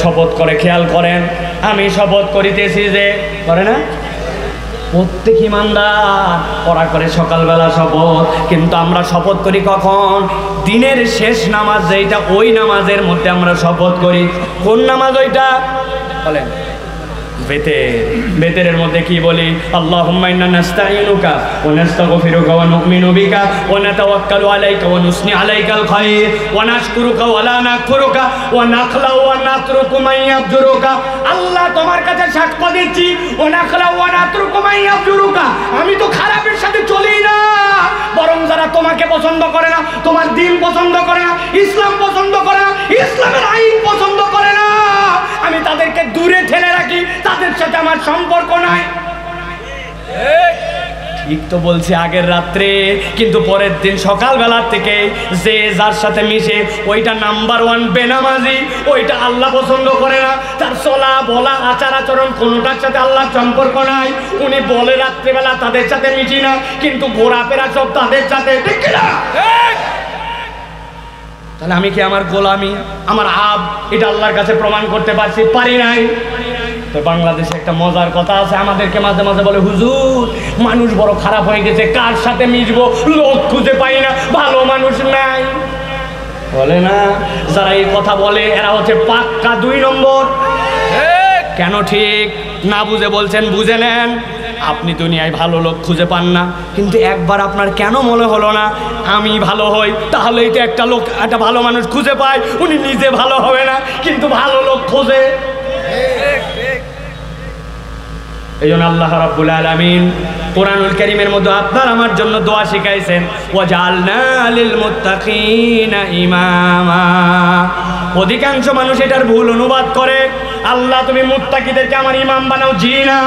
শপথ করে, খেয়াল করেন, আমি শপথ করিতেছি যে, করে না প্রত্যেক ইমানদার ওরা করে সকালবেলা শপথ, কিন্তু আমরা শপথ করি কখন? দিনের শেষ নামাজ যেটা, ওই নামাজের মধ্যে আমরা শপথ করি। কোন নামাজ ওইটা বলেন? বেতেরের মধ্যে কি বলি? আল্লাহুম্মা ইন্না নাস্তাঈনুকা ওয়া নাস্তাগফিরুকা ওয়া নু'মিনু বিকা ওয়া নাতাওয়াক্কালু আলাইকা ওয়া নুসনি আলাইকাল খায়র ওয়া নাশকুরুকা ওয়া লা নাকফুরুকা ওয়া নাখলাউ ওয়া নাতরুকু মান ইয়াবজুরুকা। আল্লাহ তোমার কাছে সাক্ষ্য দিচ্ছি, ওয়া নাখলাউ ওয়া নাতরুকু মান ইয়াবজুরুকা, আমি তো খারাপের সাথে চলি না, বরং যারা তোমাকে পছন্দ করে না, তোমার দ্বীন পছন্দ করে না, ইসলাম পছন্দ করে না, ইসলামের আইন পছন্দ করে না, আমি তাদেরকে দূরে ঠেলে রাখি, তাদের সাথে আমার সম্পর্ক নাই। ঠিক তো বলছি আগের রাত্রে, কিন্তু পরের দিন সকালবেলা থেকে যে যার সাথে মিশে ওইটা নাম্বার 1 বেনামাজি, ওইটা আল্লাহ পছন্দ করে না, তার চলা বলা আচার আচরণ কোনোটার সাথে আল্লাহর সম্পর্ক নাই। উনি বলে রাত্রিবেলা তাদের সাথে মিশি না, কিন্তু ঘোরাফেরা সব তাদের সাথে, ঠিক না? তাহলে আমি কি আমার গোলামি, আমার আব, এটা আল্লাহর কাছে প্রমাণ করতে পারছি? পারি নাই। তো বাংলাদেশে একটা মজার কথা আছে, আমাদেরকে মাঝে মাঝে বলে, হুজুর মানুষ বড় খারাপ হয়ে গেছে, কার সাথে মিশবো, লোক খুঁজে পাই না, ভালো মানুষ নাই। বলে না, যারা এই কথা বলে এরা হচ্ছে পাক্কা 2 নম্বর। কেন ঠিক না বুঝে বলছেন? বুঝে নেন, আপনি দুনিয়ায় ভালো লোক খুঁজে পান না, কিন্তু একবার আপনার কেন মনে হলো না আমি ভালো হই, তাহলেই তো একটা লোক, একটা ভালো মানুষ খুঁজে পায়, উনি নিজে ভালো হবে না, কিন্তু ভালো লোক খোঁজে। এই জন্য আল্লাহ রাব্বুল আলামিন কোরআনুল কারীমের মধ্যে আপনার আমার জন্য দোয়া শিখাইছেন, ওয়াজআলনা লিল মুত্তাকিনা ইমামা। অধিকাংশ মানুষ এটার ভুল অনুবাদ করে, আল্লাহ তুমি মুত্তাকিদেরকে আমার ইমাম বানাও। জি না,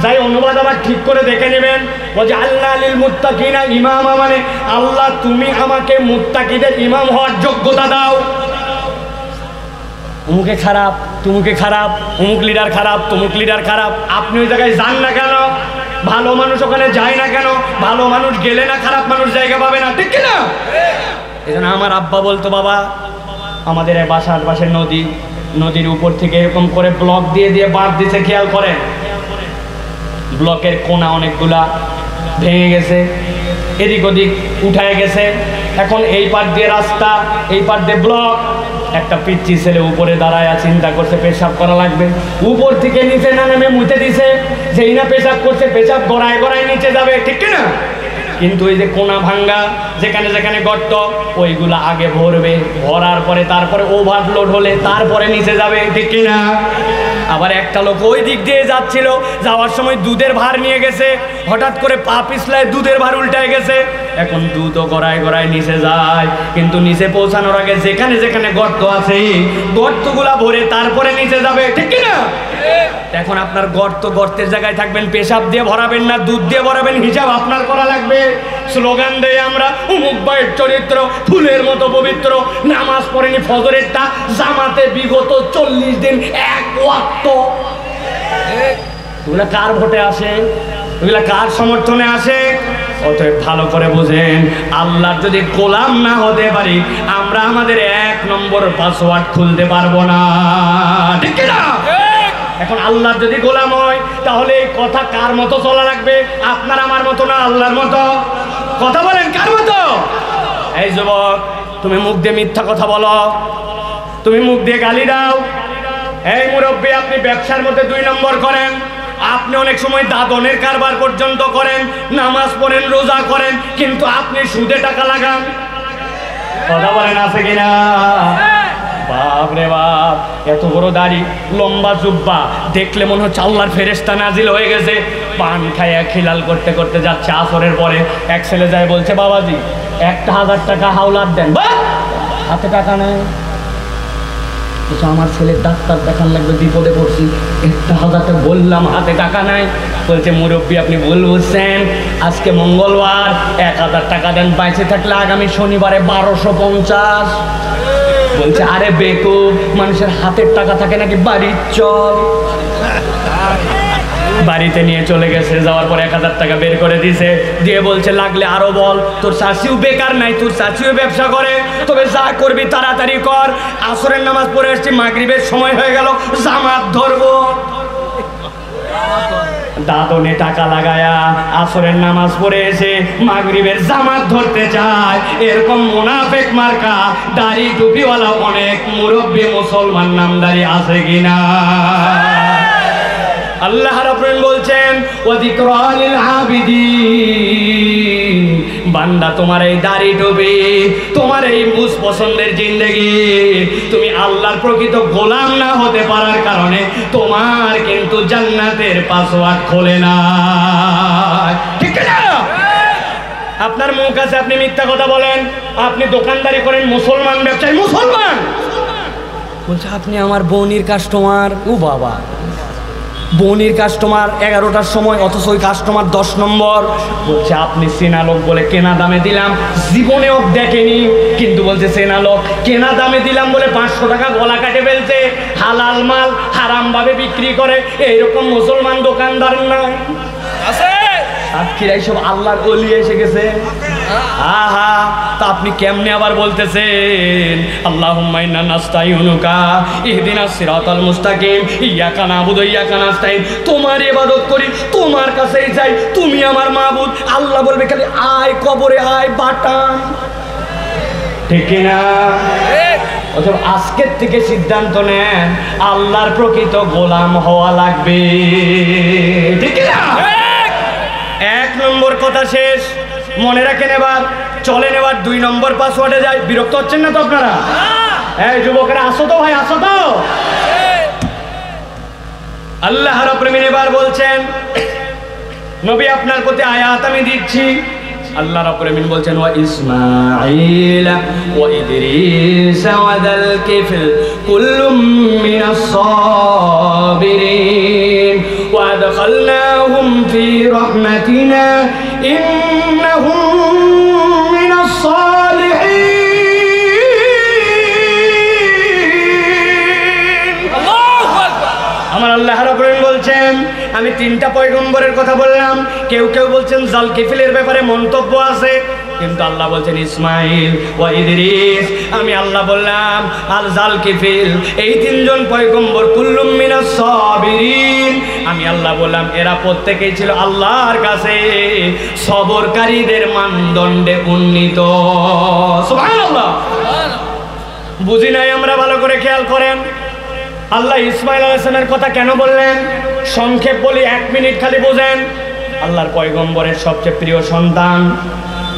যাই অনুবাদ আবার ঠিক করে দেখে নেবেন। ওয়াজআলনা লিল মুত্তাকিনা ইমামা মানে আল্লাহ তুমি আমাকে মুত্তাকিদের ইমাম হওয়ার যোগ্যতা দাও। অমুকে খারাপ, তুমুকে খারাপ, অমুক লিডার খারাপ, তমুক লিডার খারাপ, আপনি ওই জায়গায় যান না কেন? ভালো মানুষ ওখানে যায় না কেন? ভালো মানুষ গেলে না খারাপ মানুষ জায়গা পাবে না, ঠিক না? এই জন্য আমার আব্বা বলতো, বাবা আমাদের বাসার পাশে নদী, নদীর উপর থেকে এরকম করে ব্লক দিয়ে দিয়ে বাঁধ দিছে, খেয়াল করেন, ব্লকের কোনা অনেকগুলা ভেঙে গেছে, এদিক ওদিক উঠায় গেছে, এখন এই পার দিয়ে রাস্তা, এই পার দিয়ে ব্লক। একটা পিচ্চি ছেলে উপরে দাঁড়ায় চিন্তা করছে পেশাব করা লাগবে, উপর থেকে নিচে না নেমে মুতে দিছে, যেই না পেশাব করছে পেশাব গড়ায় গড়ায় নিচে যাবে, ঠিক না? কিন্তু এই যে কোনা ভাঙ্গা, যেখানে যেখানে গর্ত, ওইগুলা আগে ভরবে, ভরার পরে তারপরে ওভারলোড হলে তারপরে নিচে যাবে, ঠিক না? আবার একটা লোক ওই দিক দিয়ে যাচ্ছিল, যাওয়ার সময় দুধের ভার নিয়ে গেছে, হঠাৎ করে পা পিছলায় দুধের ভার উল্টায় গেছে, এখন দুধও গড়ায় গড়ায় নিচে যায়, কিন্তু নিচে পৌঁছানোর আগে যেখানে যেখানে গর্ত আছে গর্তগুলা ভরে তারপরে নিচে যাবে, ঠিক না? এখন আপনার গর্তের জায়গায় থাকবেন, পেশাব দিয়ে ভরাবেন না দুধ দিয়ে ভরাবেন, হিসাব আপনার করা লাগবে। স্লোগান দেয় আমরা, অমুক ভাইয়ের চরিত্র ফুলের মতো পবিত্র, নামাজ পড়েনি ফজরেরটা, জামাতে বিগত 40 দিন 1 ওয়াক্ত। ওগুলা কার ভোটে আসে? ওগুলা কার সমর্থনে আসে? অতএব ভালো করে বোঝেন, আল্লাহর যদি গোলাম না হতে পারি, আমরা আমাদের 1 নম্বর পাসওয়ার্ড খুলতে পারবো না, ঠিক না? এখন আল্লাহর যদি গোলাম হয়, তাহলে এই কথা কার মতো চলা লাগবে? আপনার আমার মতো না, আল্লাহর মতো। কথা বলেন, কার মতো? এই যুবক, তুমি মুখ দিয়ে মিথ্যা কথা বলো, তুমি মুখ দিয়ে গালি দাও। এই মুরব্বী, আপনি ব্যবসার মধ্যে 2 নম্বর করেন, আপনি অনেক সময় দাদনের কারবার পর্যন্ত করেন, নামাজ পড়েন, রোজা করেন, কিন্তু আপনি সুদে টাকা লাগান। কথা বলেন, আছে কিনা? বাপ রে বাপ, এত বড় দাড়ি, লম্বা জুব্বা, দেখলে মনে হচ্ছে আল্লাহর ফেরেশতা নাজিল হয়ে গেছে। পান খাইয়া খিলাল করতে করতে যাচ্ছে, আসরের পরে এক ছেলে যায় বলছে, বাবাজি 1000 টাকা হাওলাত দেন। হাতে টাকা নেই, আমার ছেলের ডাক্তার দেখান লাগবে, বিপদে পড়ছি, 1000 টাকা বললাম, হাতে টাকা নাই। বলছে, মুরব্বী আপনি ভুল বুঝছেন, আজকে মঙ্গলবার, 1000 টাকা দেন, বাইচে থাকলে আগামী শনিবারে 1250। বলছে, আরে বেকুব, মানুষের হাতের টাকা থাকে নাকি বাড়ির চল? বাড়িতে নিয়ে চলে গেছে। যাওয়ার পর 1000 টাকা বের করে দিয়েছে, দিয়ে বলছে লাগলে আরো বল। তোর চাচিও বেকার নাই, তোর চাচিও ব্যবসা করে, তবে যা করবি তাড়াতাড়ি কর। আসরের নামাজ পড়ে আসছি, মাগরিবের সময় হয়ে গেল, জামাত ধরবো। দাদনে টাকা লাগায়া আসরের নামাজ পড়ে এসে মাগরিবের জামাত ধরতে চায়। এরকম মুনাফিক মার্কা দাড়ি টুপিওয়ালা অনেক মুরব্বী মুসলমান নামদারি আছে কিনা? আল্লাহ রাব্বুল বলছেন ওয়াযিকরা লিল আবিদিন, বান্দা তোমার এই দাড়ি টুপি, তোমার এই মুস পছন্দের জিন্দেগি, তুমি আল্লাহর প্রকৃত গোলাম না হতে পারার কারণে তোমার কিন্তু জান্নাতের পাসওয়ার্ড খোলে না। ঠিক না? আপনার মুখ আছে, আপনি মিথ্যা কথা বলেন, আপনি দোকানদারি করেন, মুসলমান ব্যবসায়ী, মুসলমান বলছে আপনি আমার বোনির কাস্টমার। ও বাবা, বোনির কাস্টমার 11টার সময়, অথচ ওই কাস্টমার 10 নম্বর। বলছে আপনি চেনা লোক বলে কেনা দামে দিলাম, জীবনেও দেখেনি, কিন্তু বলছে চেনা লোক, কেনা দামে দিলাম বলে 500 টাকা গলা কাটে ফেলছে। হালাল মাল হারাম ভাবে বিক্রি করে, এইরকম মুসলমান দোকানদার নাই আছে। সাতক্ষীরাই সব আল্লাহর ওলি এসে গেছে। আহা, তা আপনি কেমনে আবার বলতেছেন আল্লাহুম্মা ইন্না নাস্তাইনুকা ইহদিনাস সিরাতাল মুস্তাকিম ইয়াকা নাবুদু ইয়াকা নাস্তাইন, তোমার ইবাদত করি, তোমার কাছেই যাই, তুমি আমার মাবুদ। আল্লাহ বলবে খালি আয় কবরে আয় বাটান। ঠিক কি না? অথবা আজকের থেকে সিদ্ধান্ত নেন আল্লাহর প্রকৃত গোলাম হওয়া লাগবে। ঠিক না? 1 নম্বর কথা শেষ, মনে রাখেন। এবার চলেন, এবার 2 নম্বর পাসওয়ার্ডে যাই। বিরক্ত হচ্ছেন না তো আপনারা? এই যুবকেরা আসো তো ভাই, আসো তো। আল্লাহ রাব্বুল আলামিন এবার বলছেন নবী আপনার প্রতি আয়াত আমি দিচ্ছি। আল্লাহ রাব্বুল আলামিন বলছেন ওয়া ইসমাঈল ওয়া ইদরিস ওয়া যাল কিফল কুল্লুম মিনাস সাবিরিন ওয়া আদখালনাহুম ফি রাহমাতিনা ইন্নাহুম মিনাস সালিহিন। আল্লাহু আকবার। আমার আল্লাহ রাব্বুল আলামিন বলছেন আমি 3টা পয়গম্বরের কথা বললাম। কেউ কেউ বলছেন জালকিফিলের ব্যাপারে মন্তব্য আছে, কিন্তু আল্লাহ বলছেন ইসমাইল ওয়া ইদরিস। আমি আল্লাহ বললাম আল জালকিফিল, এই 3 জন পয়গম্বর কুল্লুম মিনাস সাবিরিন। আমি আল্লাহ বললাম এরা প্রত্যেকেই ছিল আল্লাহর কাছে সবরকারীদের মানদণ্ডে উন্নীত। সুবহানাল্লাহ। বুঝি নাই আমরা, ভালো করে খেয়াল করেন। আল্লাহ ইসমাইল আলাইহিস সালামের কথা কেন বললেন? সংক্ষেপ বলি, 1 মিনিট খালি বোঝেন। আল্লাহর পয়গম্বরের সবচেয়ে প্রিয় সন্তান।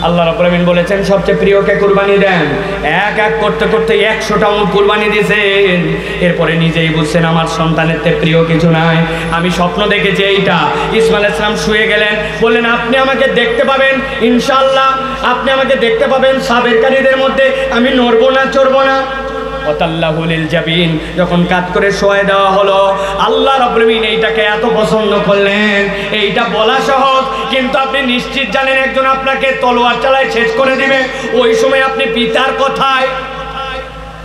আল্লাহ রাব্বুল আলামিন বলেছেন সবচেয়ে প্রিয়কে কুরবানি দেন। এক এক করতে করতে 100টা উট কুরবানি দিয়েছেন। এরপরে নিজেই বুঝছেন আমার সন্তানের থেকে প্রিয় কিছু নাই। আমি স্বপ্ন দেখেছি এইটা। ইসমাইল আলাইহিস সালাম শুয়ে গেলেন, বললেন আপনি আমাকে দেখতে পাবেন ইনশাআল্লাহ, আপনি আমাকে দেখতে পাবেন সাবেরকারীদের মধ্যে, আমি নড়বো না চড়বো না। যখন কাত করে শোয়া দেওয়া হলো, আল্লাহ রাব্বুল আলামিন এইটাকে এত পছন্দ করলেন। এইটা বলা সহজ, কিন্তু আপনি নিশ্চিত জানেন একজন আপনাকে তলোয়ার চালায় শেষ করে দিবে। ওই সময় আপনি পিতার কথায়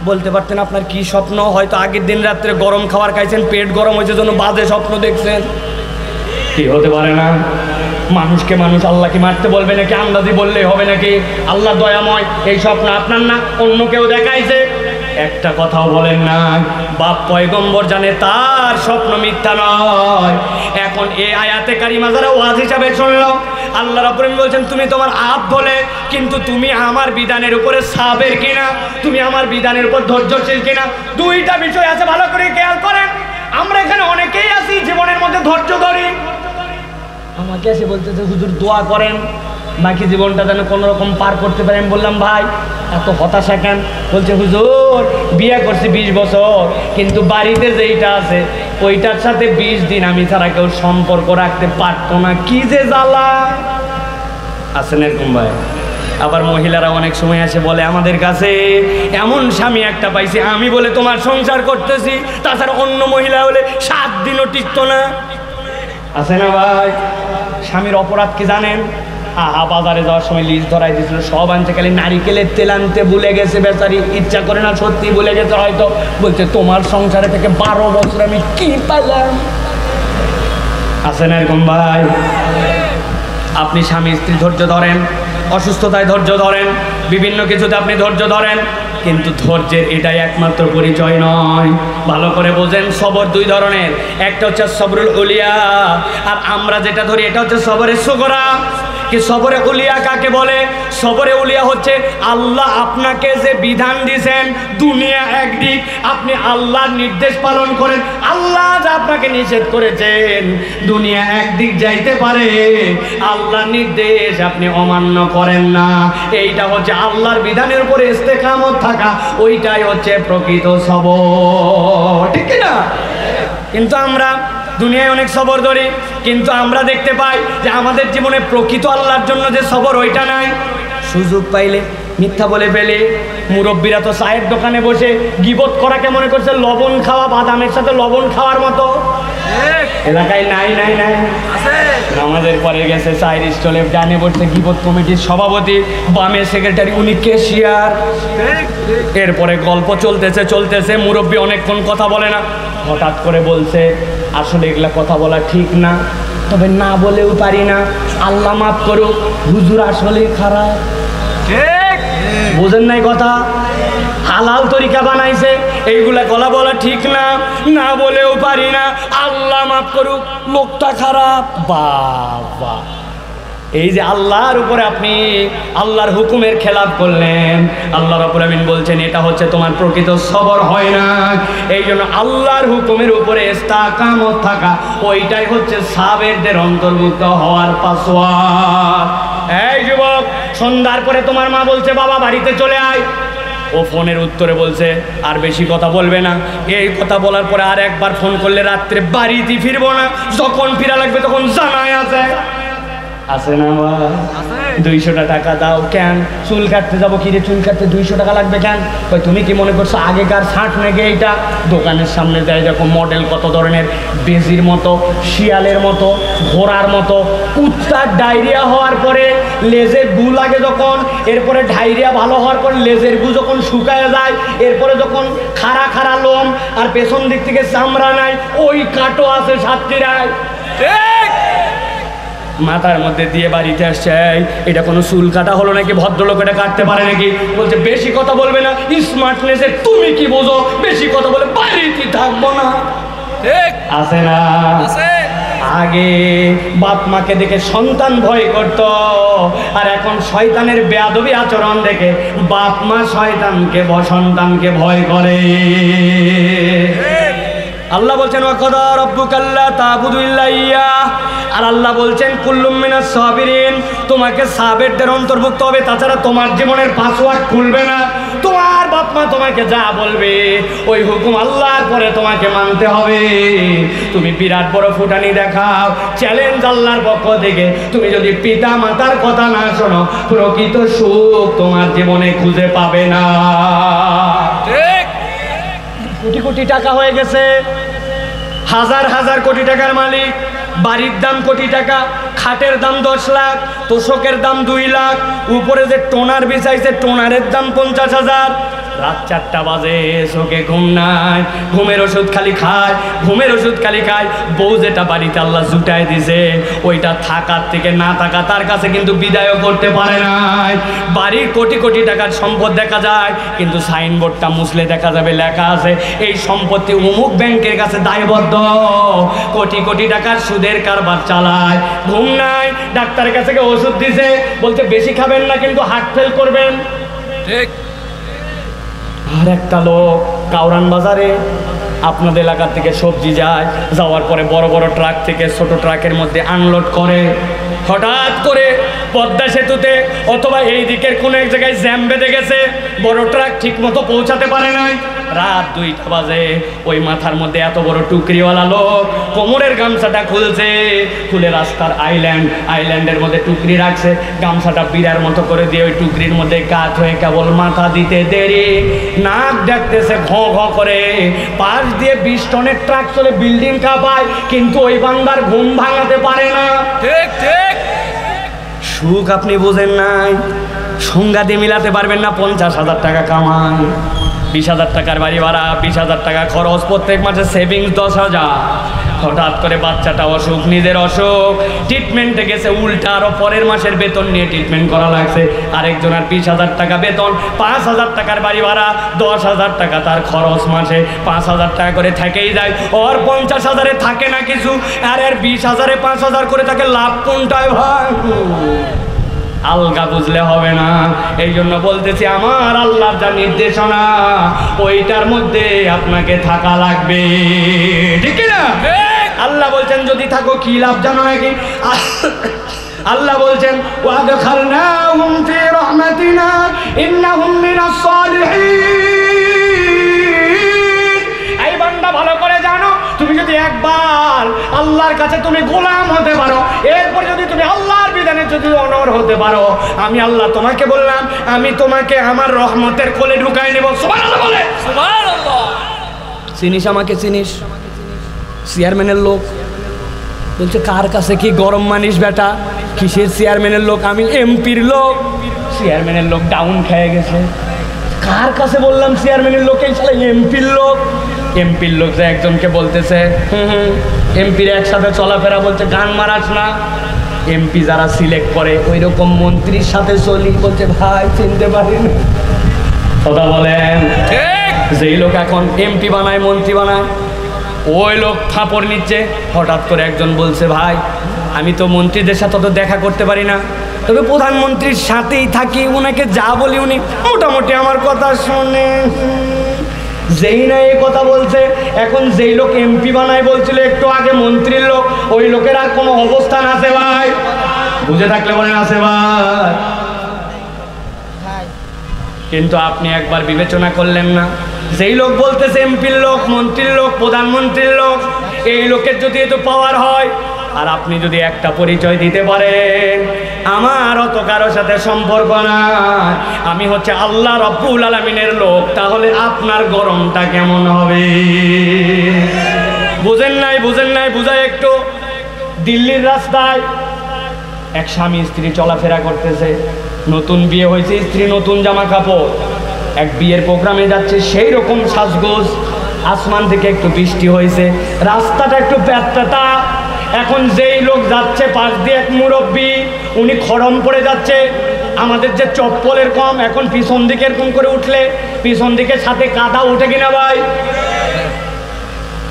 বলতে পারতেন আপনার কি স্বপ্ন। হয়তো আগের দিন রাত্রে গরম খাবার খাইছেন, পেট গরম হয়েছে জন্য বাজে স্বপ্ন দেখছেন। কি হতে পারে না? মানুষকে মানুষ আল্লাহকে মারতে বলবে নাকি? আন্দাজি বললেই হবে নাকি? আল্লাহ দয়াময়, এই স্বপ্ন আপনার না, অন্য কেউ দেখাইছে? একটা কথাও বলেন না। বাপ পয়গম্বর জানে তার স্বপ্ন মিথ্যা নয়। এখন এই আয়াতে কারিমা যারা ওয়াজ হিসাবে শুনলো, আল্লাহ রাব্বুল আলামিন বলছেন তুমি তোমার আপ বলে, কিন্তু তুমি আমার বিধানের উপরে সাবের কিনা, তুমি আমার বিধানের উপর ধৈর্যশীল কিনা। 2টা বিষয় আছে, ভালো করে খেয়াল করেন। আমরা এখানে অনেকেই আছি জীবনের মধ্যে ধৈর্য ধরি। আমাকে এসে বলতেছে হুজুর দোয়া করেন বাকি জীবনটা যেন কোনো রকম পার করতে পারে। আমি বললাম ভাই এত হতাশা কেন? বলছে হুজুর বিয়ে করছি 20 বছর, কিন্তু বাড়িতে যেইটা আছে ওইটার সাথে 20 দিন আমি ছাড়া কেউ সম্পর্ক রাখতে পারতো না। কি যে জ্বালা। আছেন এরকম ভাই? আবার মহিলারা অনেক সময় আসে বলে আমাদের কাছে এমন স্বামী একটা পাইছি, আমি বলে তোমার সংসার করতেছি, তাছাড়া অন্য মহিলা হলে 7 দিনও টিকতো না। আছে না ভাই? স্বামীর অপরাধ কি জানেন? বাজারে যাওয়ার সময় লিস্ট ধরাই দিয়েছিল, সব আনতে, খালি নারিকেলের তেল আনতে ভুলে গেছে বেচারি। ইচ্ছা করে না, সত্যি ভুলে গেছে হয়তো। বলছে তোমার সংসারে থেকে 12 বছর আমি কি পাইলাম। আছে না এরকম ভাই? আপনি স্বামী স্ত্রী ধৈর্য ধরেন, অসুস্থতায় ধৈর্য ধরেন, বিভিন্ন কিছুতে আপনি ধৈর্য ধরেন, কিন্তু ধৈর্যের এটাই একমাত্র পরিচয় নয়। ভালো করে বোঝেন, সবর দুই ধরনের, একটা হচ্ছে সবরুল উলিয়া, আর আমরা যেটা ধরি এটা হচ্ছে সবরে সুগরা। কি সবরে উলিয়া কাকে বলে? সবরে উলিয়া হচ্ছে আল্লাহ আপনাকে যে বিধান দিয়েছেন, দুনিয়া একদিক, আপনি আল্লাহর নির্দেশ পালন করেন, আল্লাহ যা আপনাকে নিষেধ করেছেন দুনিয়া একদিক যাইতে পারে, আল্লাহর নির্দেশ আপনি অমান্য করেন না, এইটা হচ্ছে আল্লাহর বিধানের উপরে ইস্তেকামত থাকা, ওইটাই হচ্ছে প্রকৃত সবর, ঠিক না? কিন্তু আমরা দুনিয়ায় অনেক সবর ধরি, কিন্তু আমরা দেখতে পাই যে আমাদের জীবনে প্রকৃত আল্লাহর জন্য যে সবর ওইটা নাই। সুযোগ পাইলে মিথ্যা বলে ফেলে। মুরব্বীরা তো চায়ের দোকানে বসে গিবত করাকে মনে করছে লবণ খাওয়া, বাদামের সাথে লবণ খাওয়ার মতো। এলাকায় নাই নাই নাই আমাদের পরে গেছে চায়ের স্টলে, ডানে বসছে গিবত কমিটির সভাপতি, বামে সেক্রেটারি, উনি ক্যাশিয়ার। এরপরে গল্প চলতেছে, মুরব্বী অনেকক্ষণ কথা বলে না, হঠাৎ করে বলছে আসলে এগুলা কথা বলা ঠিক না, তবে না বলেও পারি না, আল্লাহ মাফ করুক, হুজুর আসলেই খারাপ। বোঝেন নাই কথা? হালাল তরিকা বানাইছে, এইগুলা গলা বলা ঠিক না, না বলেও পারি না, আল্লাহ মাফ করুক, লোকটা খারাপ। বাবা, এই যে আল্লাহর উপরে আপনি আল্লাহর হুকুমের খেলাপ করলেন, আল্লাহ রাব্বুল আমিন বলছেন এটা হচ্ছে তোমার প্রকৃত সবর হয় না। এই জন্য আল্লাহর হুকুমের উপরে ইস্তেকামত থাকা, ওইটাই হচ্ছে সাবেরদের অন্তর্ভুক্ত হওয়ার পাসওয়ার্ড। এই যুবক, সন্ধ্যার পরে তোমার মা বলছে বাবা বাড়িতে চলে আয়, ও ফোনের উত্তরে বলছে আর বেশি কথা বলবে না। এই কথা বলার পরে আর একবার ফোন করলে রাত্রে বাড়িতে ফিরবো না, যখন ফিরা লাগবে তখন জানাই আছে না? 200 টাকা দাও। কেন? চুল কাটতে যাবো। কিরে চুল কাটতে 200 টাকা লাগবে কেন? কই তুমি কি মনে করছো আগেকার 60 নাকি এইটা? দোকানের সামনে যায় দেখো মডেল কত ধরনের, বেজির মতো, শিয়ালের মতো, ঘোড়ার মতো। কুত্তার ডায়রিয়া হওয়ার পরে লেজের গু লাগে যখন, এরপরে ডায়রিয়া ভালো হওয়ার পর লেজের গু যখন শুকায় যায়, এরপরে যখন খাড়া খাড়া লোম আর পেছন দিক থেকে চামড়া নাই, ওই কাটো আছে সাতক্ষীরায়, ঠিক মাথার মধ্যে দিয়ে বাড়িতে আসছে। এটা কোনো চুল কাটা হলো নাকি? ভদ্রলোক এটা কাটতে পারে নাকি? বলছে বেশি কথা বলবে না, স্মার্টনেসে তুমি কি বোঝো, বেশি কথা বলে বাড়িতে থাকবো না, ঠিক আছে না? আগে বাপ মাকে দেখে সন্তান ভয় করত, আর এখন শয়তানের বেয়াদবি আচরণ দেখে বাপ মা সন্তানকে ভয় করে। আল্লাহ বলছেন ওয়াকাদা রাব্বুকা আল্লা তা'বুদু ইল্লা ইয়্যাহ, আর আল্লাহ বলছেন কুল্লুম মিনাস সাবিরিন, তোমাকে সাবেরদের অন্তর্ভুক্ত হবে, তাছাড়া তোমার জীবনের পাসওয়ার্ড খুলবে না। তোমার বাপ মা তোমাকে যা বলবে ওই হুকুম আল্লাহর পরে তোমাকে মানতে হবে। তুমি বিরাট বড় ফুটানি দেখাও, চ্যালেঞ্জ আল্লাহর পক্ষ থেকে, তুমি যদি পিতা মাতার কথা না শোনো, প্রকৃত সুখ তোমার জীবনে খুঁজে পাবে না। ঠিক, কোটি কোটি টাকা হয়ে গেছে, হাজার হাজার কোটি টাকার মালিক, বাড়ির দাম কোটি টাকা, খাটের দাম 10 লাখ, তোষকের দাম 2 লাখ, উপরে যে টোনার বিছাইছে টোনারের দাম 50,000। রাত 4টা বাজে, চোখে ঘুম নাই, ঘুমের ওষুধ খালি খায়। বউ যেটা বাড়িতে আল্লাহ জুটাই দিছে, ওইটা থাকার থেকে না থাকা তার কাছে কিন্তু বিদায়ও করতে পারে নাই। বাড়ির কোটি কোটি টাকার সম্পদ দেখা যায়, কিন্তু সাইনবোর্ডটা মুছলে দেখা যাবে লেখা আছে এই সম্পত্তি অমুক ব্যাংকের কাছে দায়বদ্ধ। কোটি কোটি টাকার সুদের কারবার চালায়, ঘুম নাই, ডাক্তারের কাছে ওষুধ দিছে, বলছে বেশি খাবেন না কিন্তু হার্ট ফেল করবেন, ঠিক। আর একটা লোক কাউরান বাজারে আপনাদের এলাকার থেকে সবজি যাওয়ার পরে বড় বড় ট্রাক থেকে ছোট ট্রাকের মধ্যে আনলোড করে, হঠাৎ করে পদ্মা সেতুতে অথবা এই দিকের কোনো এক জায়গায় জ্যাম বেঁধে গেছে, বড় ট্রাক ঠিক মতো পৌঁছাতে পারে নাই। রাত 2টা বাজে, ওই মাথার মধ্যে এত বড় টুকরিওয়ালা লোক কোমরের গামছাটা খুলে রাস্তার আইল্যান্ডের মধ্যে টুকরি রাখছে, গামছাটা বিড়ার মতো করে দিয়ে ওই টুকরির মধ্যে কাত হয়ে কেবল মাথা দিতে দেরি, নাক ডাকতেছে ঘ ঘ করে। পাশ দিয়ে 20 টনের ট্রাক চলে, বিল্ডিং কাঁপায়, কিন্তু ওই বান্দার ঘুম ভাঙাতে পারে না, ঠিক ঠিক। সুখ আপনি বোঝেন নাই, সংজ্ঞাতে মিলাতে পারবেন না। 50,000 টাকা কামাই, 20,000 টাকার বাড়ি ভাড়া, 20,000 টাকা খরচ, প্রত্যেক মাসে সেভিংস 10,000, হঠাৎ করে বাচ্চাটা অসুখ, নিজের অসুখ, ট্রিটমেন্টে গেছে, উল্টা আরো পরের মাসের বেতন নিয়ে ট্রিটমেন্ট করা লাগছে। আরেকজনের 20,000 টাকা বেতন, 5,000 টাকার বাড়ি ভাড়া, 10,000 টাকা তার খরচ, মাসে 5,000 টাকা করে থেকেই যায়। ওর 50,000-এ থাকে না কিছু, আর এর 20,000-এ 5,000 করে থাকে, লাভ কোনটায় ভাই? আলগা বুঝলে হবে না। এই জন্য বলতেছি, আমার আল্লাহর যা নির্দেশনা ওইটার মধ্যে আপনাকে থাকা লাগবে, ঠিক না? আল্লাহ বলছেন যদি থাকো কি লাভ জানো নাকি? আল্লাহ বলছেন ওয়াদখালনাহুম ফি রাহমাতিনা ইন্নাহুম মিনাস সালিহিন। এই বান্দা ভালো করে জানো, তুমি যদি একবার আল্লাহর কাছে তুমি গোলাম হতে পারো, এরপর যদি তুমি আল্লাহর বিধানে যদি অনড় হতে পারো, আমি আল্লাহ তোমাকে বললাম, আমি তোমাকে আমার রহমতের কোলে ঢুকাই নেব। সুবহানাল্লাহ বলে। সুবহানাল্লাহ। চিনিস আমাকে? চিনিস? চেয়ারম্যানের লোক বলছে, কার কাছে কি গরম মানিস বেটা? কিসের চেয়ারম্যানের লোক? আমি এমপির লোক। চেয়ারম্যানের লোক ডাউন খেয়ে গেছে। কার কাছে বললাম চেয়ারম্যানের লোক? এই শালা এমপির লোক। এমপির লোক যে একজনকে বলতেছে, এমপির একসাথে চলাফেরা, বলছে গান মারাস না। এমপি যারা সিলেক্ট করে ওই রকম মন্ত্রীর সাথে চলি, বলছে ভাই চিনতে পারি না। কথা বলেন। যেই লোক এখন এমপি বানায়, মন্ত্রী বানায়, ওই লোক থাপড় নিচ্ছে। হঠাৎ করে একজন বলছে, ভাই আমি তো মন্ত্রীদের সাথে তো দেখা করতে পারি না, তবে প্রধানমন্ত্রীর সাথেই থাকি, ওনাকে যা বলি উনি মোটামুটি আমার কথা শোনে। যেই না এই কথা বলছে, এখন যেই লোক এমপি বানায় বলছিল একটু আগে মন্ত্রীর লোক, ওই লোকের আর কোনো অবস্থান আছে ভাই? বুঝে থাকলে বলেন আছে ভাই। কিন্তু আপনি একবার বিবেচনা করলেন না, যেই লোক বলতেছে এমপির লোক, মন্ত্রীর লোক, প্রধানমন্ত্রীর লোক, এই লোকের যদি এত পাওয়ার হয়, আর আপনি যদি একটা পরিচয় দিতে পারেন, আমার অত কারোর সাথে সম্পর্ক নাই, আমি হচ্ছে আল্লাহ রাব্বুল আলামিনের লোক, তাহলে আপনার গরমটা কেমন হবে? বুঝেন নাই? বুঝেন নাই? বুঝাই একটু। দিল্লির রাস্তায় এক স্বামী স্ত্রী চলাফেরা করতেছে, নতুন বিয়ে হয়েছে, স্ত্রী নতুন জামা কাপড়, এক বিয়ের প্রোগ্রামে যাচ্ছে, সেই রকম সাজগোজ। আসমান থেকে একটু বৃষ্টি হয়েছে, রাস্তাটা একটু প্যাঁচপ্যাঁচা। এখন যেই লোক যাচ্ছে পাশ দিয়ে, এক মুরব্বী, উনি খড়ম পড়ে যাচ্ছে। আমাদের যে চপ্পলের কম, এখন পিছন দিকে এরকম করে উঠলে পিছন দিকে সাথে কাদা উঠে কিনা ভাই?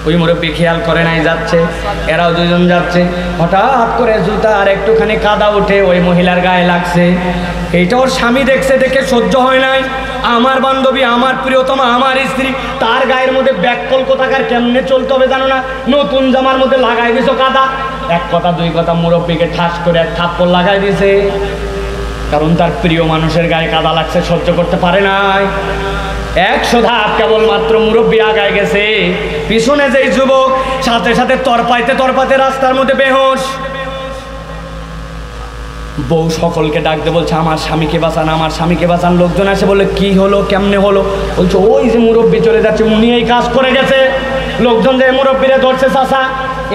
ওই মুরব্বী খেয়াল করে নাই, যাচ্ছে, এরাও দুজন যাচ্ছে, হঠাৎ করে জুতা আর একটুখানি কাদা উঠে ওই মহিলার গায়ে লাগছে। এইটা ওর স্বামী দেখছে, দেখে সহ্য হয় নাই। আমার বান্ধবী, আমার প্রিয়তমা, আমার স্ত্রী, তার গায়ের মধ্যে ব্যাককল কোথাকার, কেমনে চলতে হবে জানো না, নতুন জামার মধ্যে লাগাই দিছো কাদা। এক কথা দুই কথা মুরব্বীকে ঠাস করে এক থাপ্পড় লাগাই দিছে, কারণ তার প্রিয় মানুষের গায়ে কাদা লাগছে, সহ্য করতে পারে নাই। 100 ধাপ কেবলমাত্র মুরব্বী আগায় গেছে, পিছনে যেই যুবক, সাথে সাথে তরপাইতে তরপাতে রাস্তার মধ্যে বেহুশ। বউ সকলকে ডাকতে বলছে, আমার স্বামীকে বাঁচান, আমার স্বামীকে বাঁচান। লোকজন এসে বলে, কি হলো, কেমনে হলো? বলছে, ওই যে মুরব্বী চলে যাচ্ছে, উনি এই কাজ করে গেছে। লোকজন যে মুরব্বীরে ধরছে, চাচা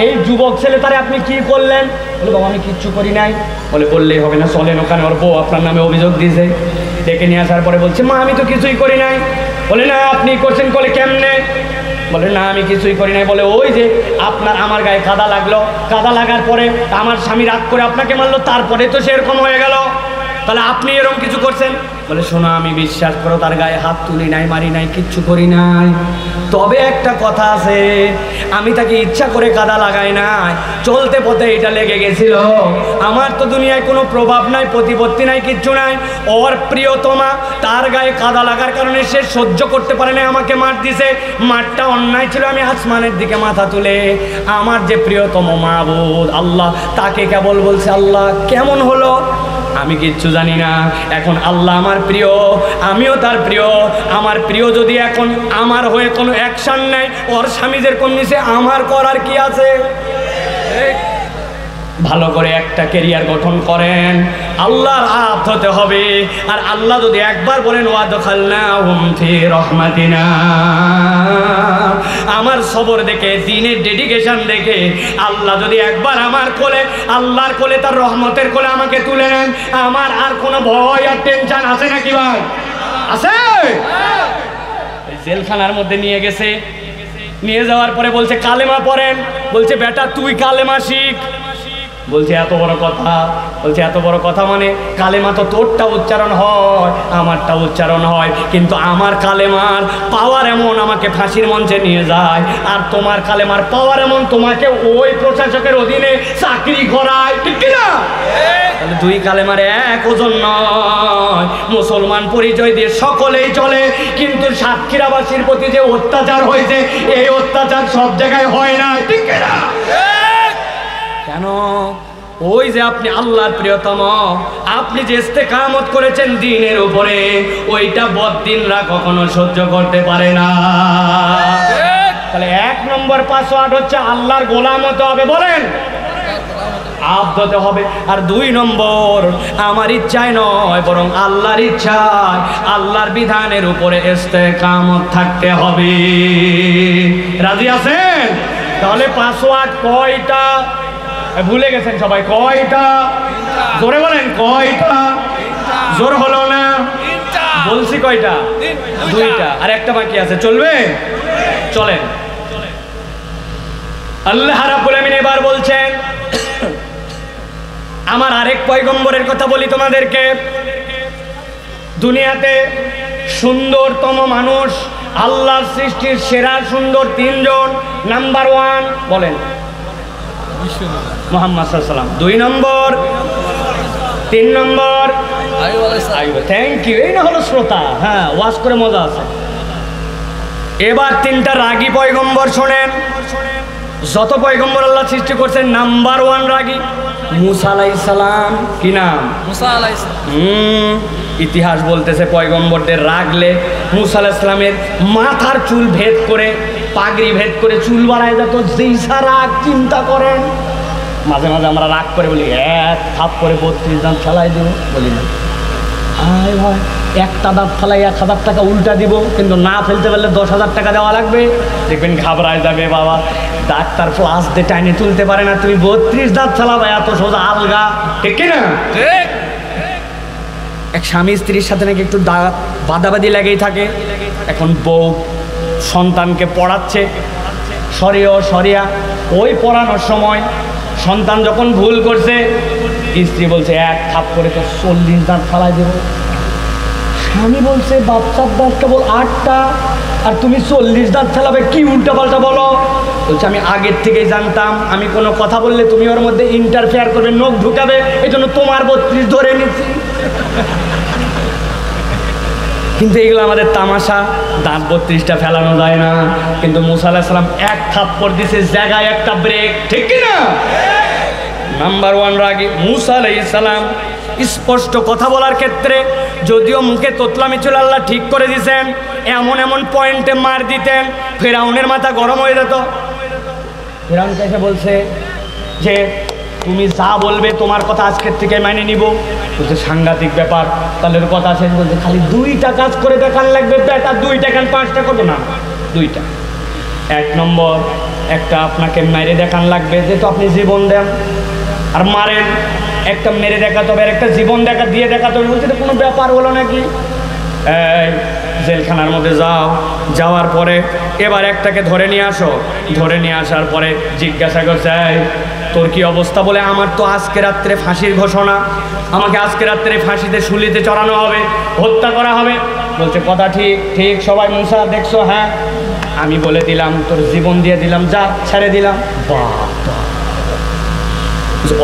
এই যুবক ছেলে তারে আপনি কি করলেন? বলে, বাবা আমি কিচ্ছু করি নাই। বলে, বললেই হবে না, চলেন ওখানে, ওর বউ আপনার নামে অভিযোগ দিয়েছে। ডেকে নিয়ে আসার পরে বলছে, মা আমি তো কিছুই করি নাই। বলে, না আপনি করছেন। বলে, কেমনে? বলে, না আমি কিছুই করি নাই। বলে, ওই যে আমার গায়ে কাদা লাগলো, কাদা লাগার পরে আমার স্বামী রাগ করে আপনাকে মারলো, তারপরে তো সেরকম হয়ে গেল, তাহলে আপনি এরকম কিছু করছেন? বলে, শোনো আমি বিশ্বাস করো তার গায়ে হাত তুলি নাই, মারি নাই, কিচ্ছু করি নাই, তবে একটা কথা আছে, আমি তাকে ইচ্ছা করে কাদা লাগাই নাই, চলতে পথে এটা লেগে গেছিল। আমার তো দুনিয়ায় কোনো প্রভাব নাই, প্রতিপত্তি নাই, কিচ্ছু নাই। ওর প্রিয়তমা, তার গায়ে কাদা লাগার কারণে সে সহ্য করতে পারে না, আমাকে মার দিছে। মারটা অন্যায় ছিল। আমি আসমানের দিকে মাথা তুলে আমার যে প্রিয়তম মাবুদ আল্লাহ, তাকে কেবল বলছে, আল্লাহ কেমন হলো? আমি কিচ্ছু জানি না। এখন আল্লাহ আমার প্রিয়, আমিও তার প্রিয়। আমার প্রিয় যদি এখন আমার হয়ে কোনো অ্যাকশন নেয়, ওর স্বামী যেরকম নিছে, আমার করার কি আছে? ভালো করে একটা ক্যারিয়ার গঠন করেন, আল্লাহর আত হতে হবে। আর আল্লাহ যদি একবার বলেন ওয়াদখালনাহুম ফি রাহমাতিনা, আমার সবর দেখে, দিনের ডেডিকেশন দেখে আল্লাহ যদি একবার আমার কোলে, আল্লাহর কোলে, তার রহমতের কোলে আমাকে তুলে নেন, আমার আর কোনো ভয় আর টেনশন আছে নাকি ভাই? আছে? জেলখানার মধ্যে নিয়ে গেছে, নিয়ে যাওয়ার পরে বলছে কালেমা পড়েন। বলছে বেটা তুই কালেমা শিখ। বলছে এত বড় কথা? বলছে এত বড় কথা মানে কালেমা তো তোরটা উচ্চারণ হয়, আমারটা উচ্চারণ হয়, কিন্তু আমার কালেমার পাওয়ার এমন আমাকে ফাঁসির মঞ্চে নিয়ে যায়, আর তোমার কালেমার পাওয়ার এমন তোমাকে ওই প্রশাসকের অধীনে চাকরি করায়, ঠিক কিনা? তাহলে দুই কালেমার এক ওজন নয়। মুসলমান পরিচয় দিয়ে সকলেই চলে, কিন্তু সাতক্ষীরাবাসীর প্রতি যে অত্যাচার হয়েছে এই অত্যাচার সব জায়গায় হয় না, ঠিক কিনা? কেন? ওই যে আপনি আল্লাহর প্রিয়তম, আপনি যে ইস্তেকামত করেছেন দ্বীনের উপরে, ওইটা বদ্দিনরা কখনো সহ্য করতে পারে না। তাহলে এক নম্বর পাসওয়ার্ড হচ্ছে আল্লাহর গোলাম হতে হবে, বলেন আব্দ হতে হবে। আর দুই নম্বর আমার ইচ্ছায় নয় বরং আল্লাহর ইচ্ছায়, আল্লাহর বিধানের উপরে ইস্তেকামত থাকতে হবে। রাজি আছেন? তাহলে পাসওয়ার্ড কয়টা ভুলে গেছেন সবাই? কয়টা? জোরে বলেন কয়টা? জোর হলো না? বলছি কয়টা? দুইটা, আর একটা বাকি আছে, চলবে? চলেন। আল্লাহ রাব্বুল আমিন এবার বলছেন, আমার আরেক পয়গম্বরের কথা বলি তোমাদেরকে। দুনিয়াতে সুন্দরতম মানুষ, আল্লাহর সৃষ্টির সেরা সুন্দর তিনজন। নাম্বার 1 বলেন মুহাম্মদ সাল্লাল্লাহু আলাইহি ওয়াসাল্লাম। 2 নম্বর, 3 নম্বর আইয়ুব। Thank you. এই না হলো শ্রোতা, হ্যাঁ ওয়াজ করে মজা আছে। এবার 3টা রাগী পয়গম্বর শোনেন। যত পয়গম্বর আল্লাহ সৃষ্টি করছেন, নাম্বার 1 রাগী মুসা আলাইহিস সালাম। কি নাম? মুসা আলাইহিস সালাম। ইতিহাস বলতেছে পয়গম্বরদের রাগলে মুসা আলাইহিস সালামের মাথার চুল ভেদ করে, পাগড়ি ভেদ করে চুল বাড়ায় যেত। যেই রাগ চিন্তা করেন। মাঝে মাঝে আমরা রাগ করে বলি এক থাপ করে 32 দাঁত ফেলাই দেবো, বলি না আয় ভাই একটা দাঁত ফেলাই 1000 টাকা উল্টা দিব, কিন্তু না ফেলতে পারলে 10,000 টাকা দেওয়া লাগবে। দেখবেন ঘাবড়ায় যাবে বাবা, ডাক্তার প্লাস দিয়ে টাইনে তুলতে পারে না, তুমি 32 দাঁত ফেলাবে, এত সোজা আলগা, ঠিক না? এক স্বামী স্ত্রীর সাথে নাকি একটু বাদাবাদি লেগেই থাকে। এখন বউ সন্তানকে পড়াচ্ছে, সরিয়া ওই পড়ানোর সময় সন্তান যখন ভুল করছে, স্ত্রী বলছে এক থাপ করে তো 40 দাঁত ফেলাই দেবো। স্বামী বলছে বাচ্চার দাঁত কেবল 8টা, আর তুমি 40 দাঁত ফেলাবে, কি উল্টা পাল্টা বলো? বলছে আমি আগের থেকেই জানতাম, আমি কোনো কথা বললে তুমি ওর মধ্যে ইন্টারফেয়ার করবে, নখ ঢুকাবে, এই জন্য তোমার 32 ধরে নিচ্ছি। কিন্তু এগুলো আমাদের তামাশা, দাঁত 32টা ফেলানো যায় না। কিন্তু মুসা আলাইহিস সালাম এক থাপ্পড় দিছে, জায়গায় একটা ব্রেক, ঠিক কিনা? নাম্বার 1 রাগী মুসা আলাইহিস সালাম। স্পষ্ট কথা বলার ক্ষেত্রে যদিও মুখে তোতলামি ছিল, আল্লাহ ঠিক করে দিয়েছেন, এমন এমন পয়েন্টে মার দিতেন ফেরাউনের মাথা গরম হয়ে যেত। ফেরাউন এসে বলছে যে তুমি যা বলবে তোমার কথা আজকের থেকে মেনে নিব। বলছে সাংঘাতিক ব্যাপার, তাহলে কথা শেষ। বলছে খালি 2টা কাজ করে দেখান লাগবে, বেটা 2টা কেন 5টা করবো না, 2টা। 1 নম্বর, একটা আপনাকে মেরে দেখান লাগবে, যেহেতু আপনি জীবন দেন আর মারেন, একটা মেরে দেখাতে হবে আর একটা জীবন দিয়ে দেখাতে হবে। বলছে এটা কোনো ব্যাপার হলো নাকি? এই জেলখানার মধ্যে যাওয়ার পরে এবার একটাকে ধরে নিয়ে আসো। ধরে নিয়ে আসার পরে জিজ্ঞাসা করছে তোর কি অবস্থা? বলে আমার তো আজকে রাত্রে ফাঁসির ঘোষণা, আমাকে আজকে রাত্রে ফাঁসিতে শুলিতে চড়ানো হবে, হত্যা করা হবে। বলছে কথা ঠিক সবাই। মুসা দেখছো? হ্যাঁ আমি বলে দিলাম, তোর জীবন দিয়ে দিলাম, যা ছেড়ে দিলাম।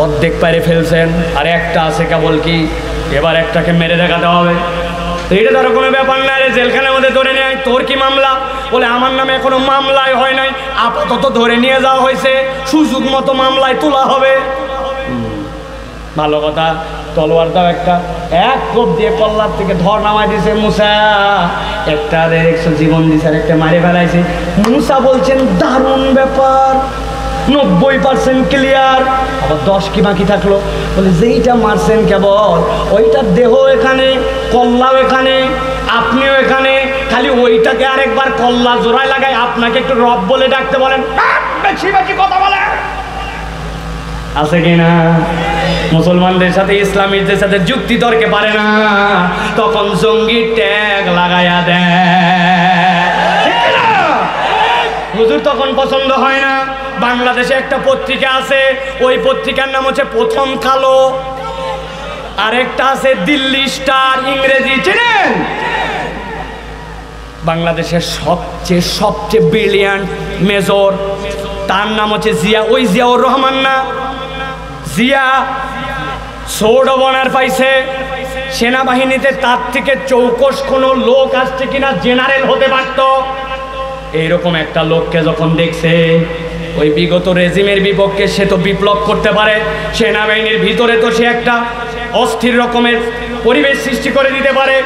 অর্ধেক পারে ফেলছেন, আর একটা আছে কেবল, কি এবার একটাকে মেরে দেখাতে হবে। এটা ধরো কোনো ব্যাপার না, রে জেলখানার মধ্যে ধরে নিয়ে আয়। তোর কি মামলা? বলে আমার নামে এখনো মামলায় হয় নাই, আপাতত ধরে নিয়ে যাওয়া হয়েছে, সুযোগ মতো মামলায় তোলা হবে। ভালো কথা, তলোয়ার দাও একটা, এক কোপ দিয়ে কল্লার থেকে ধর নামাই দিয়েছে মুসা। একটা দেখছো জীবন দিছে, আর একটা মারে ফেলাইছে। মুসা বলছেন দারুণ ব্যাপার, 90% ক্লিয়ার, আবার 10 কি বাকি থাকলো। বলে যেইটা মারছেন কেবল ওইটার দেহ এখানে, কল্লাও এখানে, আপনিও এখানে, খালি ওইটাকে আরেকবার কল্লা জোড়ায় লাগায় আপনাকে একটু রব বলে ডাকতে বলেন, বেশি বেশি কথা বলে। আছে কিনা? মুসলমানদের সাথে ইসলামীদের সাথে যুক্তি তর্কে পারে না, তখন জঙ্গি ট্যাগ লাগাইয়া দেয়। হুজুর তখন পছন্দ হয় না। বাংলাদেশে একটা পত্রিকা আছে, ওই পত্রিকার নাম হচ্ছে প্রথম কালো, আরেকটা আছে দিল্লি স্টার, ইংরেজি চেনেন? বাংলাদেশের সবচেয়ে ব্রিলিয়ান্ট মেজর, তার নাম হচ্ছে জিয়া। ওই জিয়াউর রহমান না, জিয়া সোর্ড অব অনার পাইছে সেনাবাহিনীতে, তার থেকে চৌকস কোনো লোক আসছে কিনা জেনারেল হতে পারত। এইরকম একটা লোককে যখন দেখছে, ওই বিগত রেজিমের বিপক্ষে সে তো বিপ্লব করতে পারে, সেনাবাহিনীর ভিতরে তো সে একটা অস্থির রকমের পরিবেশ সৃষ্টি করে দিতে পারে।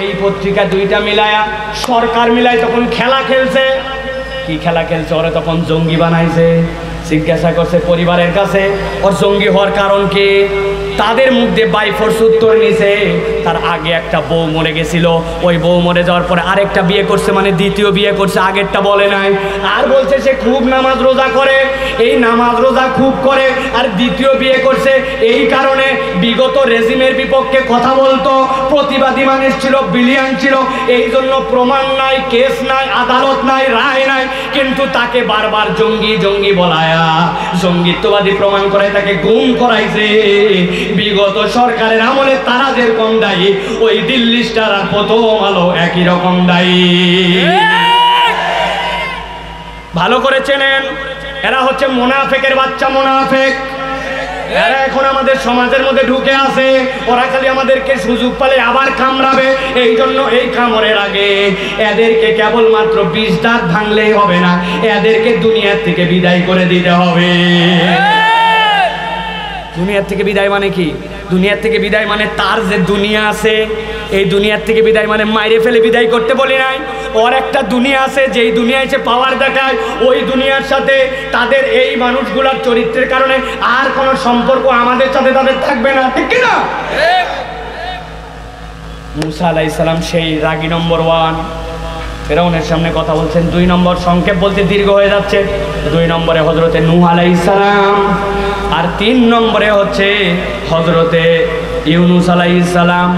এই পত্রিকা দুইটা মিলায়া সরকার মিলায় তখন খেলা খেলছে। কি খেলা খেলছে? ওরা তখন জঙ্গি বানাইছে। জিজ্ঞাসা করছে পরিবারের কাছে, ওর জঙ্গি হওয়ার কারণ কি? তাদের মধ্যে বাইফোর্স উত্তর নিছে, তার আগে একটা বউ মরে গেছিল, ওই বউ মরে যাওয়ার পরে আরেকটা বিয়ে করছে, মানে দ্বিতীয় বিয়ে করছে, আগেরটা বলে নাই। আর বলছে সে খুব নামাজ রোজা করে, এই নামাজ রোজা খুব করে, আর দ্বিতীয় বিয়ে করছে। এই কারণে বিগত রেজিমের বিপক্ষে কথা বলতো, প্রতিবাদী মানুষ ছিল, ব্রিলিয়ান্ট ছিল। এই জন্য প্রমাণ নাই, কেস নাই, আদালত নাই, রায় নাই, কিন্তু তাকে বারবার জঙ্গি জঙ্গি বলায়া জঙ্গিত্ববাদী প্রমাণ করে তাকে গুম করাইছে। বিগত সরকারের আমলে তারা যেরকম দায়ী, ওই দিল্লি স্টার আর প্রথম আলো একই রকম দায়ী। ভালো করে চেনেন, এরা হচ্ছে মুনাফেকের বাচ্চা, মুনাফেক। এরা এখন আমাদের সমাজের মধ্যে ঢুকে আছে, ওরা খালি আমাদেরকে সুযোগ পালে আবার কামড়াবে। এই জন্য এই কামড়ের আগে এদেরকে কেবলমাত্র 20 দাঁত ভাঙলেই হবে না, এদেরকে দুনিয়ার থেকে বিদায় করে দিতে হবে। দুনিয়ার থেকে বিদায় মানে কি? দুনিয়ার থেকে বিদায় মানে তার যে দুনিয়া আছে, এই দুনিয়ার থেকে বিদায় মানে মাইরে ফেলে বিদায় করতে বলি নাই। ওর একটা দুনিয়া আছে, যেই দুনিয়ায় সে পাওয়ার দেখায়, ওই দুনিয়ার সাথে তাদের এই মানুষগুলার চরিত্রের কারণে আর কোনো সম্পর্ক আমাদের সাথে তাদের থাকবে না, ঠিক কিনা? মুসা আলাইহিস সালাম সেই রাগী নম্বর 1, ফেরাউনের সামনে কথা বলছেন। 2 নম্বর, সংক্ষেপ বলতে দীর্ঘ হয়ে যাচ্ছে, 2 নম্বরে হযরতে নূহ আলাইহিস সালাম, আর 3 নম্বরে হচ্ছে হযরতে ইউনুস আলাইহিস সালাম।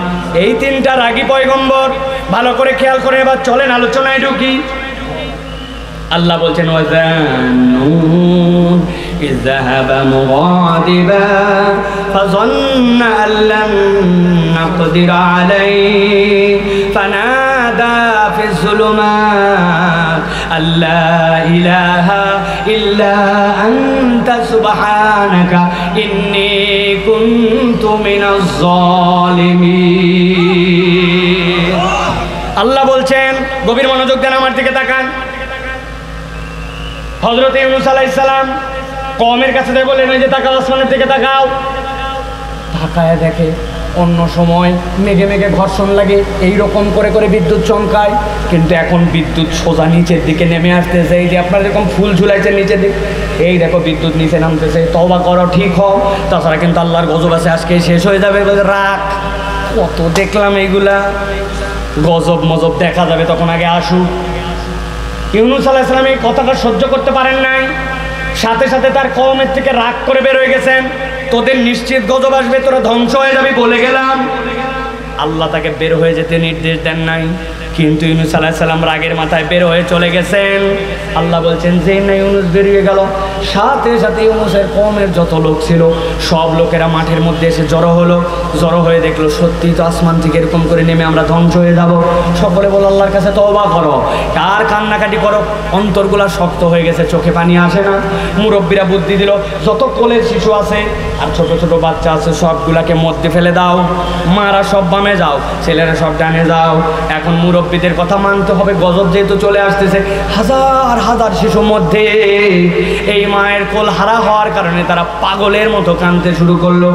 এই 3টা রাগী পয়গম্বর। ভালো করে খেয়াল করে এবার চলেন আলোচনায় ঢুকি। আল্লাহ বলছেন ওয়াজান্নুন ইযহাবা মুগাদিবা ফাযান্না আল্লাম নাকদির আলাইহি ফানাদা ফিজ যুলুমাত আল্লা ইলাহা ইল্লা আনতা সুবহানাকা ইন্নী কুনতু মিনাজ জালিমিন। আল্লাহ বলছেন, গভীর মনোযোগ দেন, আমার দিকে তাকান। হযরত ইউনূস আলাইহিস সালাম কওমের কাছে বলেন, ওই যে তাকাও, আসমানের দিকে তাকাও। তাকায় দেখে অন্য সময় মেঘে মেঘে ঘর্ষণ লাগে, এই রকম করে করে বিদ্যুৎ চমকায়, কিন্তু এখন বিদ্যুৎ সোজা নিচের দিকে নেমে আসতেছে। এই যে আপনারা এরকম ফুল ঝুলাইছেন নিচের দিকে, এই দেখো বিদ্যুৎ নিচে নামতেছে। তওবা করো, ঠিক হও, তাছাড়া কিন্তু আল্লাহর গজব আছে, আজকে শেষ হয়ে যাবে। রাখ, কত দেখলাম এইগুলা, গজব মজব দেখা যাবে তখন, আগে আসুক। ইউনূস আলাইহিস সালাম এই কথাটা সহ্য করতে পারেন নাই, সাথে সাথে তার কওমের থেকে রাগ করে বের হয়ে গেছেন। তোদের নিশ্চিত গজব আসবে, তোরা ধ্বংস হয়ে যাবি বলে গেলাম। আল্লাহ তাকে বের হয়ে যেতে নির্দেশ দেন নাই, কিন্তু ইউনূস আলাইহিস সালাম রাগের মাথায় বের হয়ে চলে গেছেন। আল্লাহ বলছেন, যেই না ইউনূস বেরিয়ে গেল, সাথে সাথে ইউনূসের কওমের যত লোক ছিল সব লোকেরা মাঠের মধ্যে এসে জড়ো হলো। জড়ো হয়ে দেখলো সত্যি তো আসমান থেকে এরকম করে নেমে আমরা ধ্বংস হয়ে যাব। সকলে বলো আল্লাহর কাছে তওবা করো, আর কান্নাকাটি করো। অন্তরগুলা শক্ত হয়ে গেছে, চোখে পানি আসে না। মুরব্বীরা বুদ্ধি দিল, যত কোলের শিশু আছে আর ছোট ছোট বাচ্চা আছে সবগুলাকে মধ্যে ফেলে দাও, মারা সব বামে যাও, ছেলেরা সব ডানে যাও। এখন মুরব্বীদের কথা মানতে হবে, গজব যেহেতু চলে আসতেছে। হাজার হাজার শিশু মধ্যে এই মায়ের কোল হারা হওয়ার কারণে তারা পাগলের মতো কাঁদতে শুরু করলো।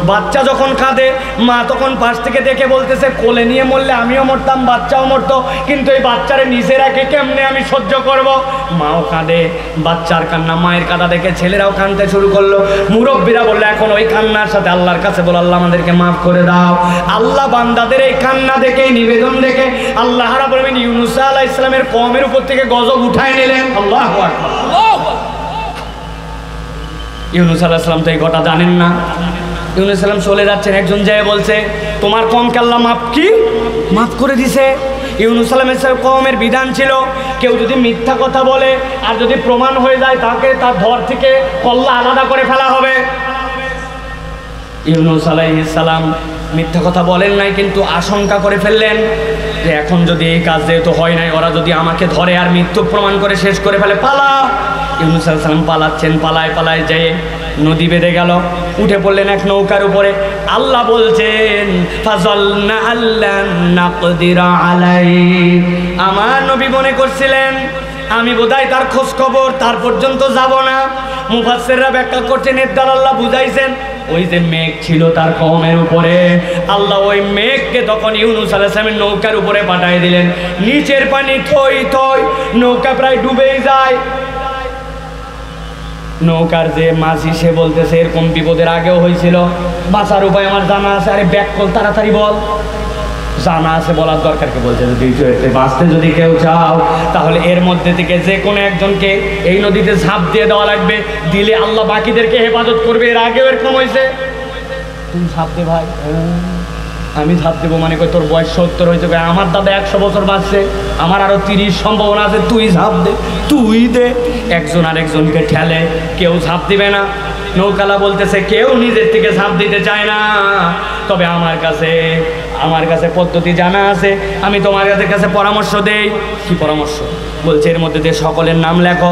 বাচ্চা যখন কাঁদে, মা তখন পাশ থেকে দেখে বলতেছে, কোলে নিয়ে মরলে আমিও মরতাম, বাচ্চাও মরতো, কিন্তু এই বাচ্চারে নিচে রাখে কেমনে আমি সহ্য করব। মাও কাঁদে, বাচ্চার কান্না, মায়ের কাঁদা দেখে ছেলেরাও কাঁদতে শুরু করলো। মুরব্বীরা বললো, এখন ওই কান্নার সাথে আল্লাহর কাছে বলো, আল্লাহ আমাদেরকে মাফ করে দাও। আল্লাহ বান্দাদের এই কান্না দেখে, নিবেদন দেখে আল্লাহ রাব্বুল আলামিন ইউনূস আলাইহিস সালামের কওমের উপর থেকে গজব উঠায় নিলেন। আল্লাহু আকবার। ইউনূস আলাইহিস সালাম তো এই কথা জানেন না। ইউনূস আলাইহিস সালাম চলে যাচ্ছেন, একজন যায় বলছে, তোমার কওমকে আল্লাহ মাফ করে দিছে। ইউনূস আলাইহিস সালামের কওমের বিধান ছিল, কেউ যদি মিথ্যা কথা বলে আর যদি প্রমাণ হয়ে যায় তাকে তার ধর থেকে কল্লা আলাদা করে ফেলা হবে। ইউনূস আলাইহিস সালাম মিথ্যা কথা বলেন নাই, কিন্তু আশঙ্কা করে ফেললেন যে এখন যদি এই কাজ যেহেতু হয় নাই, ওরা যদি আমাকে ধরে আর মৃত্যু প্রমাণ করে শেষ করে ফেলে, পালা। ইউনূস আলাইহিস সালাম পালাচ্ছেন, পালায় পালায় যেয়ে নদী বেঁধে গেল, উঠে পড়লেন এক নৌকার উপরে। আল্লাহ বলছেন ফাযাল্না আল্লান নাকদিরা আলাইহি, আমার নবী মনে করছিলেন আমি বোধহয় তার খোঁজ খবর তার পর্যন্ত যাব না। মুফাসসিররা ব্যাখ্যা করছেন এর দ্বারা আল্লাহ বুঝাইছেন ওই যে মেঘ ছিল তার কওমের উপরে, আল্লাহ ওই মেঘকে তখন ইউনূস আলাইহিস সালামের নৌকার উপরে পাঠিয়ে দিলেন। নিচের পানি থই থই, নৌকা প্রায় ডুবেই যায়। নৌকার যে মাঝি সে বলতেছে এরকম বিপদের আগেও হয়েছিল, বাঁচার উপায় আমার জানা আছে। আরে ব্যাক কল, তাড়াতাড়ি বল। জানা আছে বলার দরকারকে বলছে, যদি বাঁচতে যদি কেউ চাও তাহলে এর মধ্যে থেকে যে কোনো একজনকে এই নদীতে ঝাঁপ দিয়ে দেওয়া লাগবে, দিলে আল্লাহ বাকিদেরকে হেফাজত করবে। এর আগেও এরকম হয়েছে। তুই ঝাঁপ দে ভাই। আমি ঝাঁপ দেবো মানে কই তোর বয়স 70 হয়েছে, আমার দাদা 100 বছর বাঁচছে, আমার আরো 30 সম্ভাবনা আছে, তুই ঝাঁপ দে, তুই দে। একজন আরেকজনকে ঠেলে, কেউ ঝাঁপ দিবে না। নৌকালা বলতেছে কেউ নিজের থেকে ঝাঁপ দিতে চায় না, তবে আমার কাছে পদ্ধতি জানা আছে, আমি তোমার কাছে পরামর্শ দেই। কি পরামর্শ? বলছে এর মধ্যে দিয়ে সকলের নাম লেখো,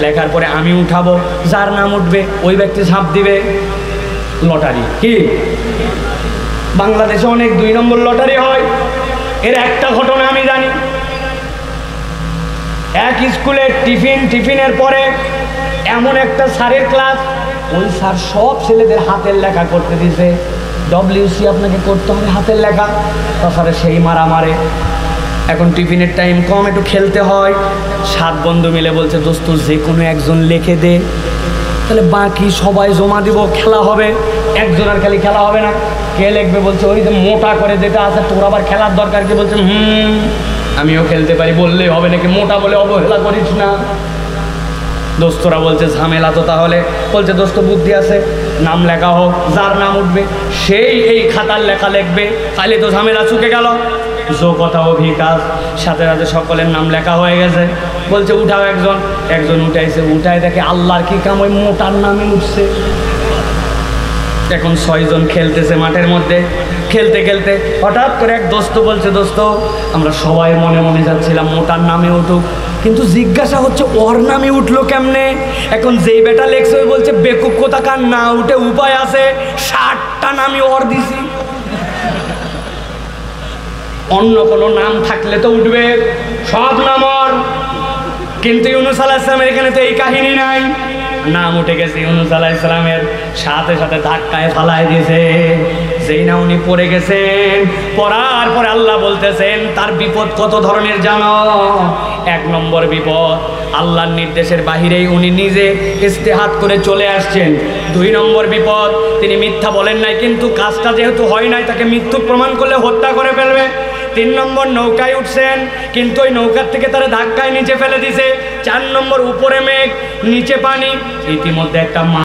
লেখার পরে আমি উঠাবো, যার নাম উঠবে ওই ব্যক্তি ঝাঁপ দিবে। লটারি। কি বাংলাদেশে অনেক 2 নম্বর লটারি হয়। এর একটা ঘটনা আমি জানি। এক স্কুলে টিফিনের পরে এমন একটা স্যারের ক্লাস, ওই স্যার সব ছেলেদের হাতের লেখা করতে দিছে। WC আপনাকে করতে হবে হাতের লেখা। তাছাড়া সেই মারে। এখন টিফিনের টাইম কম, একটু খেলতে হয়। 7 বন্ধু মিলে বলছে দোস্ত যে কোনো একজন লিখে দে, তাহলে বাকি সবাই জমা দিব, খেলা হবে। একজন আর খালি খেলা হবে না, কে লিখবে? বলছে ওই যে মোটা করে যেটা আছে, তোর আবার খেলার দরকার কি? বলছে আমিও খেলতে পারি, বললেই হবে নাকি? মোটা বলে অবহেলা করিস না। দোস্তরা বলছে ঝামেলা তো। তাহলে বলছে দোস্ত বুদ্ধি আছে, নাম লেখা হোক, যার নাম উঠবে সেই এই খাতার লেখা লিখবে, তাহলে তো ঝামেলা চুকে গেল। জো কথা অভিকাজ, সাথে সাথে সকলের নাম লেখা হয়ে গেছে। বলছে উঠাও। একজন উঠাইছে, উঠায় দেখে আল্লাহর কি কাম, ওই মোটার নামে উঠছে। এখন 6 জন খেলতেছে মাঠের মধ্যে। খেলতে খেলতে হঠাৎ করে এক দোস্ত বলছে দোস্ত আমরা সবাই মনে মনে যাচ্ছিলাম মোটার নামে উঠুক, কিন্তু জিজ্ঞাসা হচ্ছে ওর নামে উঠলো কেমনে? এখন যেই বেটা লেখছে ওই বলছে বেকুব কোথাকার, না উঠে উপায় আছে, 60টা নামই ওর দিছি। অন্য কোনো নাম থাকলে তো উঠবে, সব নাম ওর। কিন্তু ইউনূস আলাইহিস সালামের এখানে তো এই কাহিনী নাই। নাম উঠে গেছে ইউনূস আলাইহিস সালামের, সাথে সাথে ধাক্কায় ফালাই দিয়েছে। যেই না উনি পড়ে গেছেন, পড়ার পরে আল্লাহ বলতেছেন তার বিপদ কত ধরনের জানো? 1 নম্বর বিপদ, আল্লাহর নির্দেশের বাহিরেই উনি নিজে ইস্তেহাত করে চলে আসছেন। 2 নম্বর বিপদ, তিনি মিথ্যা বলেন নাই, কিন্তু কাজটা যেহেতু হয় নাই তাকে মৃত্যু প্রমাণ করলে হত্যা করে ফেলবে। 3 নম্বর, নৌকায় উঠছেন কিন্তু ওই নৌকার থেকে তারা ধাক্কায় নিচে ফেলে দিছে। 4 নম্বর, উপরে মেঘ নিচে পানি, ইতিমধ্যে একটা